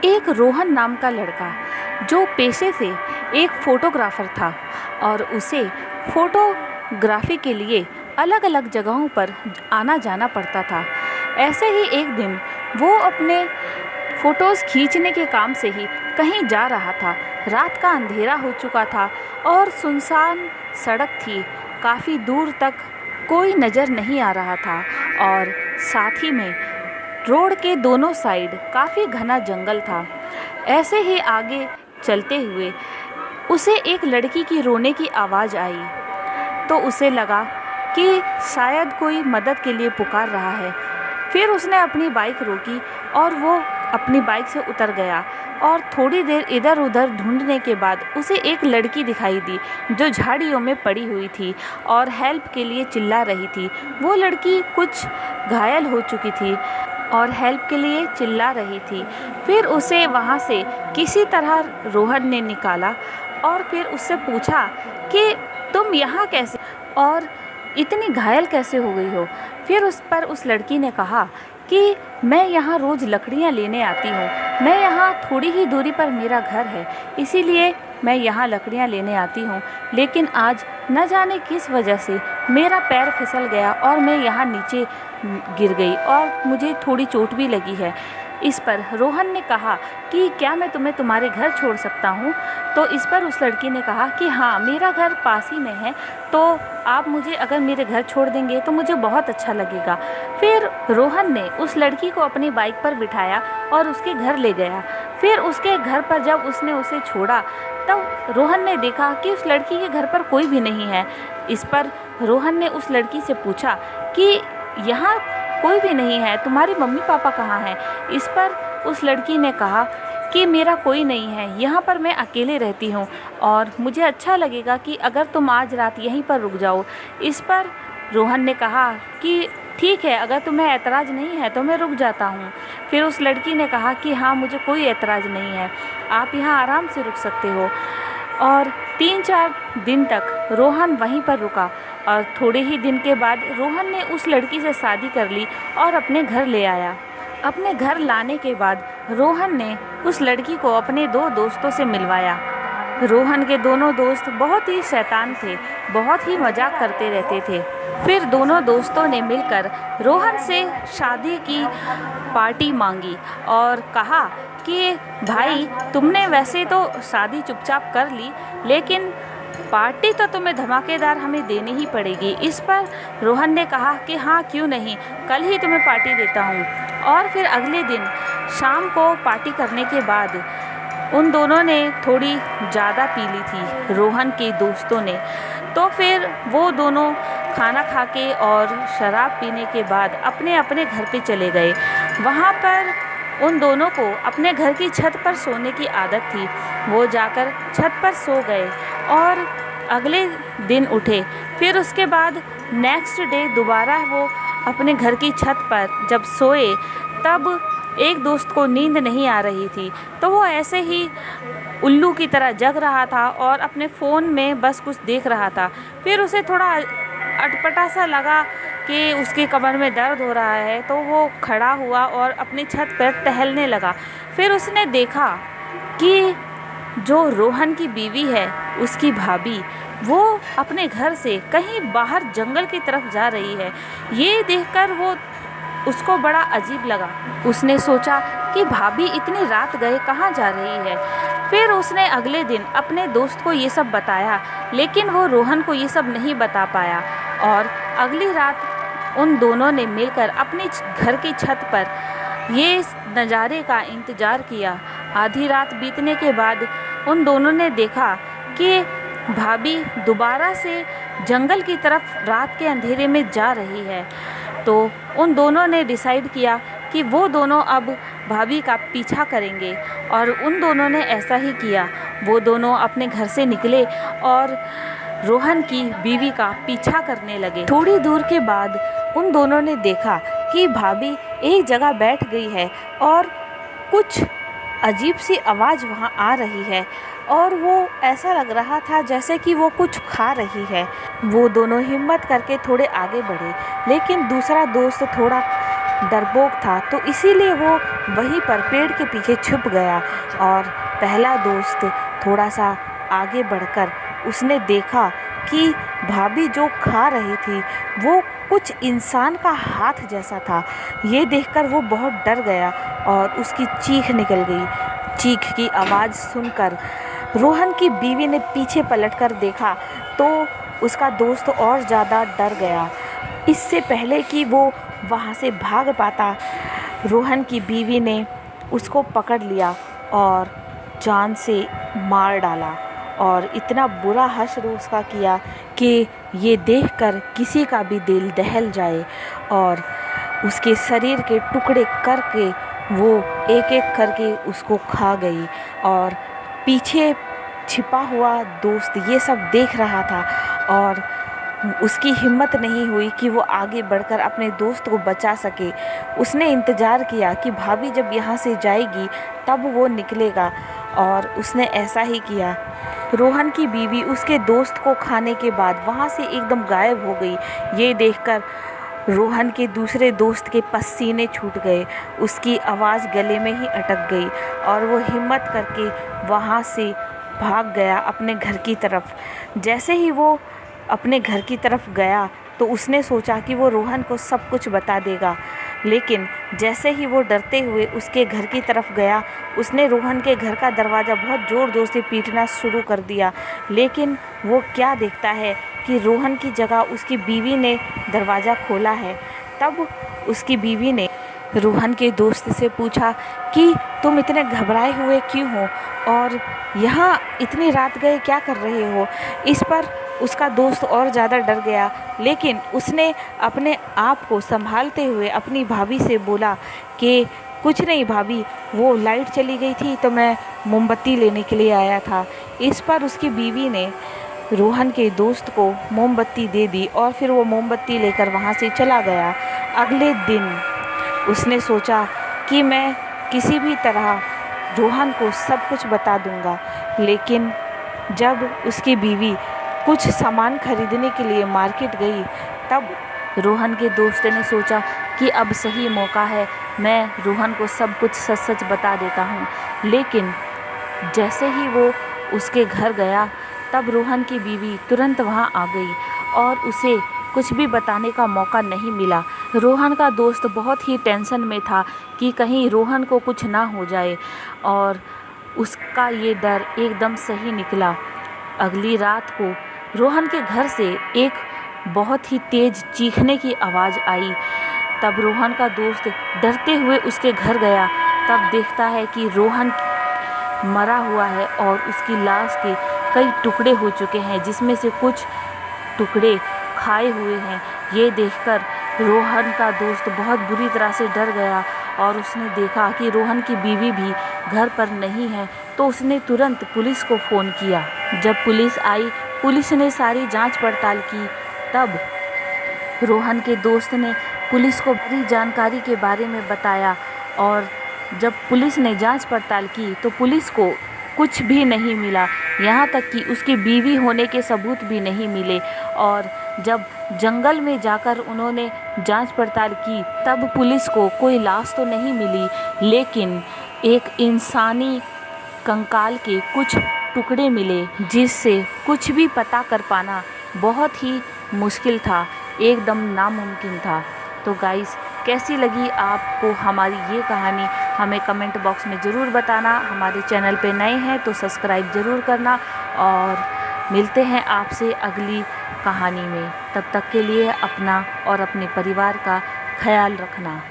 एक रोहन नाम का लड़का जो पेशे से एक फ़ोटोग्राफ़र था और उसे फ़ोटोग्राफ़ी के लिए अलग अलग जगहों पर आना जाना पड़ता था। ऐसे ही एक दिन वो अपने फ़ोटोज़ खींचने के काम से ही कहीं जा रहा था। रात का अंधेरा हो चुका था और सुनसान सड़क थी। काफ़ी दूर तक कोई नज़र नहीं आ रहा था और साथ ही में रोड के दोनों साइड काफ़ी घना जंगल था। ऐसे ही आगे चलते हुए उसे एक लड़की की रोने की आवाज़ आई, तो उसे लगा कि शायद कोई मदद के लिए पुकार रहा है। फिर उसने अपनी बाइक रोकी और वो अपनी बाइक से उतर गया और थोड़ी देर इधर उधर ढूंढने के बाद उसे एक लड़की दिखाई दी जो झाड़ियों में पड़ी हुई थी और हेल्प के लिए चिल्ला रही थी। वो लड़की कुछ घायल हो चुकी थी और हेल्प के लिए चिल्ला रही थी। फिर उसे वहाँ से किसी तरह रोहन ने निकाला और फिर उससे पूछा कि तुम यहाँ कैसे और इतनी घायल कैसे हो गई हो। फिर उस पर उस लड़की ने कहा कि मैं यहाँ रोज़ लकड़ियाँ लेने आती हूँ। मैं यहाँ थोड़ी ही दूरी पर मेरा घर है, इसीलिए मैं यहाँ लकड़ियाँ लेने आती हूँ। लेकिन आज न जाने किस वजह से मेरा पैर फिसल गया और मैं यहाँ नीचे गिर गई और मुझे थोड़ी चोट भी लगी है। इस पर रोहन ने कहा कि क्या मैं तुम्हें तुम्हारे घर छोड़ सकता हूँ। तो इस पर उस लड़की ने कहा कि हाँ, मेरा घर पास ही में है, तो आप मुझे अगर मेरे घर छोड़ देंगे तो मुझे बहुत अच्छा लगेगा। फिर रोहन ने उस लड़की को अपनी बाइक पर बिठाया और उसके घर ले गया। फिर उसके घर पर जब उसने उसे छोड़ा तब रोहन ने देखा कि उस लड़की के घर पर कोई भी नहीं है। इस पर रोहन ने उस लड़की से पूछा कि यहाँ कोई भी नहीं है, तुम्हारे मम्मी पापा कहाँ हैं। इस पर उस लड़की ने कहा कि मेरा कोई नहीं है, यहाँ पर मैं अकेले रहती हूँ और मुझे अच्छा लगेगा कि अगर तुम आज रात यहीं पर रुक जाओ। इस पर रोहन ने कहा कि ठीक है, अगर तुम्हें ऐतराज़ नहीं है तो मैं रुक जाता हूँ। फिर उस लड़की ने कहा कि हाँ, मुझे कोई ऐतराज़ नहीं है, आप यहाँ आराम से रुक सकते हो। और 3-4 दिन तक रोहन वहीं पर रुका और थोड़े ही दिन के बाद रोहन ने उस लड़की से शादी कर ली और अपने घर ले आया। अपने घर लाने के बाद रोहन ने उस लड़की को अपने 2 दोस्तों से मिलवाया। रोहन के दोनों दोस्त बहुत ही शैतान थे, बहुत ही मजाक करते रहते थे। फिर दोनों दोस्तों ने मिलकर रोहन से शादी की पार्टी मांगी और कहा कि भाई, तुमने वैसे तो शादी चुपचाप कर ली, लेकिन पार्टी तो तुम्हें धमाकेदार हमें देनी ही पड़ेगी। इस पर रोहन ने कहा कि हाँ, क्यों नहीं, कल ही तुम्हें पार्टी देता हूँ। और फिर अगले दिन शाम को पार्टी करने के बाद उन दोनों ने थोड़ी ज़्यादा पी ली थी, रोहन के दोस्तों ने। तो फिर वो दोनों खाना खा के और शराब पीने के बाद अपने अपने घर पे चले गए। वहाँ पर उन दोनों को अपने घर की छत पर सोने की आदत थी। वो जाकर छत पर सो गए और अगले दिन उठे। फिर उसके बाद नेक्स्ट डे दोबारा वो अपने घर की छत पर जब सोए तब एक दोस्त को नींद नहीं आ रही थी, तो वो ऐसे ही उल्लू की तरह जग रहा था और अपने फ़ोन में बस कुछ देख रहा था। फिर उसे थोड़ा अटपटा सा लगा कि उसके कमर में दर्द हो रहा है, तो वो खड़ा हुआ और अपनी छत पर टहलने लगा। फिर उसने देखा कि जो रोहन की बीवी है, उसकी भाभी, वो अपने घर से कहीं बाहर जंगल की तरफ जा रही है। ये देखकर वो उसको बड़ा अजीब लगा। उसने सोचा कि भाभी इतनी रात गए कहाँ जा रही है। फिर उसने अगले दिन अपने दोस्त को ये सब बताया, लेकिन वो रोहन को ये सब नहीं बता पाया। और अगली रात उन दोनों ने मिलकर अपनी घर की छत पर ये नज़ारे का इंतज़ार किया। आधी रात बीतने के बाद उन दोनों ने देखा कि भाभी दोबारा से जंगल की तरफ रात के अंधेरे में जा रही है। तो उन दोनों ने डिसाइड किया कि वो दोनों अब भाभी का पीछा करेंगे और उन दोनों ने ऐसा ही किया। वो दोनों अपने घर से निकले और रोहन की बीवी का पीछा करने लगे। थोड़ी दूर के बाद उन दोनों ने देखा कि भाभी एक जगह बैठ गई है और कुछ अजीब सी आवाज़ वहाँ आ रही है और वो ऐसा लग रहा था जैसे कि वो कुछ खा रही है। वो दोनों हिम्मत करके थोड़े आगे बढ़े, लेकिन दूसरा दोस्त थोड़ा डरपोक था, तो इसीलिए वो वहीं पर पेड़ के पीछे छुप गया। और पहला दोस्त थोड़ा सा आगे बढ़कर उसने देखा कि भाभी जो खा रही थी वो कुछ इंसान का हाथ जैसा था। ये देखकर वो बहुत डर गया और उसकी चीख निकल गई। चीख की आवाज़ सुनकर रोहन की बीवी ने पीछे पलटकर देखा तो उसका दोस्त और ज़्यादा डर गया। इससे पहले कि वो वहाँ से भाग पाता, रोहन की बीवी ने उसको पकड़ लिया और जान से मार डाला और इतना बुरा हश्र उसका किया कि ये देखकर किसी का भी दिल दहल जाए। और उसके शरीर के टुकड़े करके वो एक एक करके उसको खा गई। और पीछे छिपा हुआ दोस्त ये सब देख रहा था और उसकी हिम्मत नहीं हुई कि वो आगे बढ़कर अपने दोस्त को बचा सके। उसने इंतज़ार किया कि भाभी जब यहाँ से जाएगी तब वो निकलेगा और उसने ऐसा ही किया। रोहन की बीवी उसके दोस्त को खाने के बाद वहाँ से एकदम गायब हो गई। ये देखकर रोहन के दूसरे दोस्त के पसीने छूट गए, उसकी आवाज़ गले में ही अटक गई और वो हिम्मत करके वहाँ से भाग गया अपने घर की तरफ। जैसे ही वो अपने घर की तरफ गया तो उसने सोचा कि वो रोहन को सब कुछ बता देगा, लेकिन जैसे ही वो डरते हुए उसके घर की तरफ गया, उसने रोहन के घर का दरवाज़ा बहुत ज़ोर ज़ोर से पीटना शुरू कर दिया। लेकिन वो क्या देखता है कि रोहन की जगह उसकी बीवी ने दरवाज़ा खोला है। तब उसकी बीवी ने रोहन के दोस्त से पूछा कि तुम इतने घबराए हुए क्यों हो और यहाँ इतनी रात गए क्या कर रहे हो। इस पर उसका दोस्त और ज़्यादा डर गया, लेकिन उसने अपने आप को संभालते हुए अपनी भाभी से बोला कि कुछ नहीं भाभी, वो लाइट चली गई थी तो मैं मोमबत्ती लेने के लिए आया था। इस पर उसकी बीवी ने रोहन के दोस्त को मोमबत्ती दे दी और फिर वो मोमबत्ती लेकर वहाँ से चला गया। अगले दिन उसने सोचा कि मैं किसी भी तरह रोहन को सब कुछ बता दूंगा। लेकिन जब उसकी बीवी कुछ सामान खरीदने के लिए मार्केट गई तब रोहन के दोस्त ने सोचा कि अब सही मौका है, मैं रोहन को सब कुछ सच सच बता देता हूँ। लेकिन जैसे ही वो उसके घर गया तब रोहन की बीवी तुरंत वहाँ आ गई और उसे कुछ भी बताने का मौका नहीं मिला। रोहन का दोस्त बहुत ही टेंशन में था कि कहीं रोहन को कुछ ना हो जाए और उसका ये डर एकदम सही निकला। अगली रात को रोहन के घर से एक बहुत ही तेज़ चीखने की आवाज़ आई। तब रोहन का दोस्त डरते हुए उसके घर गया। तब देखता है कि रोहन मरा हुआ है और उसकी लाश के कई टुकड़े हो चुके हैं, जिसमें से कुछ टुकड़े खाए हुए हैं। ये देखकर रोहन का दोस्त बहुत बुरी तरह से डर गया और उसने देखा कि रोहन की बीवी भी घर पर नहीं है, तो उसने तुरंत पुलिस को फ़ोन किया। जब पुलिस आई, पुलिस ने सारी जांच पड़ताल की। तब रोहन के दोस्त ने पुलिस को पूरी जानकारी के बारे में बताया और जब पुलिस ने जांच पड़ताल की तो पुलिस को कुछ भी नहीं मिला, यहाँ तक कि उसकी बीवी होने के सबूत भी नहीं मिले। और जब जंगल में जाकर उन्होंने जांच पड़ताल की तब पुलिस को कोई लाश तो नहीं मिली, लेकिन एक इंसानी कंकाल के कुछ टुकड़े मिले, जिससे कुछ भी पता कर पाना बहुत ही मुश्किल था, एकदम नामुमकिन था। तो गाइस, कैसी लगी आपको हमारी ये कहानी, हमें कमेंट बॉक्स में ज़रूर बताना। हमारे चैनल पे नए हैं तो सब्सक्राइब ज़रूर करना और मिलते हैं आपसे अगली कहानी में। तब तक के लिए अपना और अपने परिवार का ख्याल रखना।